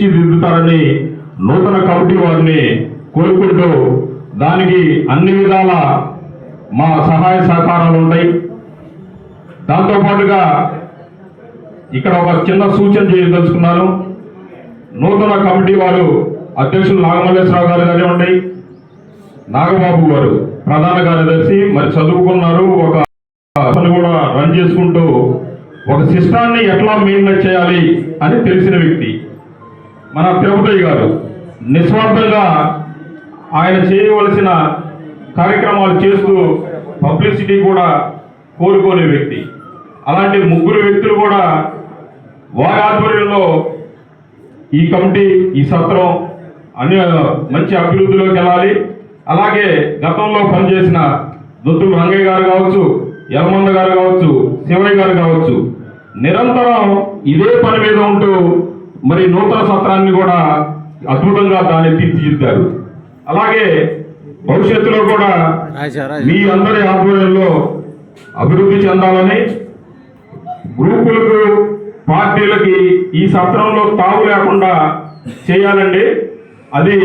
తీర్చిదిద్దుతారని నూతన కమిటీ వారిని కోరుకుంటూ దానికి అన్ని విధాల మా సహాయ సహకారాలు ఉంటాయి. దాంతోపాటుగా ఇక్కడ ఒక చిన్న సూచన చేయదలుచుకున్నాను. నూతన కమిటీ వారు అధ్యక్షులు నాగమల్లేశ్వరరావు గారు కానివ్వండి, నాగబాబు గారు ప్రధాన కార్యదర్శి, మరి చదువుకున్నారు, ఒక కూడా రన్ చేసుకుంటూ ఒక సిస్టాన్ని ఎట్లా మెయింటైన్ చేయాలి అని తెలిసిన వ్యక్తి. మన తిరుపతి గారు నిస్వార్థంగా ఆయన చేయవలసిన కార్యక్రమాలు చేస్తూ పబ్లిసిటీ కూడా కోరుకునే వ్యక్తి. అలాంటి ముగ్గురు వ్యక్తులు కూడా వారి ఆధ్వర్యంలో ఈ కమిటీ, ఈ సత్రం అన్ని మంచి అభివృద్ధిలోకి వెళ్ళాలి. అలాగే గతంలో పనిచేసిన దొత్తులు రంగయ్య గారు కావచ్చు, యలమంద గారు కావచ్చు, శివయ్య గారు కావచ్చు, నిరంతరం ఇదే పని మీద ఉంటూ మరి నూతన సత్రాన్ని కూడా అద్భుతంగా దాన్ని తీర్చిదిద్దారు. అలాగే భవిష్యత్తులో కూడా మీ అందరి ఆధ్వర్యంలో అభివృద్ధి చెందాలని, గ్రూపులకు పార్టీలకి ఈ సత్రంలో తావు లేకుండా చేయాలండి. అది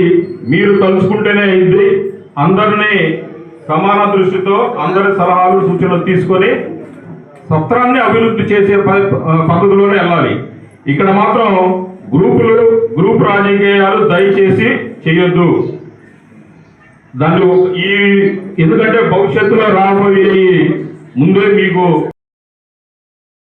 మీరు తలుచుకుంటేనే అయింది. అందరినీ సమాన దృష్టితో అందరి సలహాలు సూచనలు తీసుకొని సత్రాన్ని అభివృద్ధి చేసే పద్ధతిలోనే వెళ్ళాలి. ఇక్కడ మాత్రం గ్రూప్ రాజకీయాలు దయచేసి చేయొద్దు. దాన్ని ఎందుకంటే భవిష్యత్తులో రాబోయే ముందే మీకు